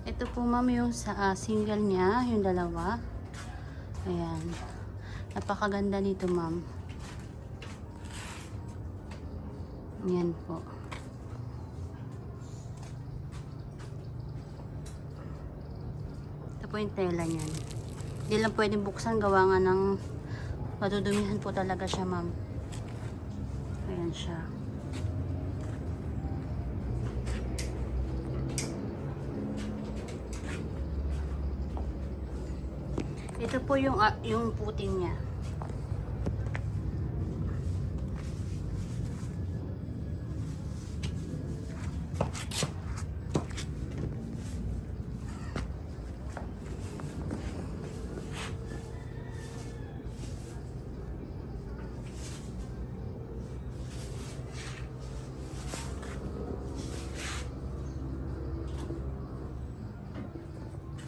Ito po ma'am yung sa single niya, yung dalawa. Ayan. Napakaganda nito ma'am. Ayan po. Ito po yung tela niyan. Hindi lang pwedeng buksan, gawa nga ng madudumihan po talaga siya ma'am. Ayan siya. Ito po yung puting niya.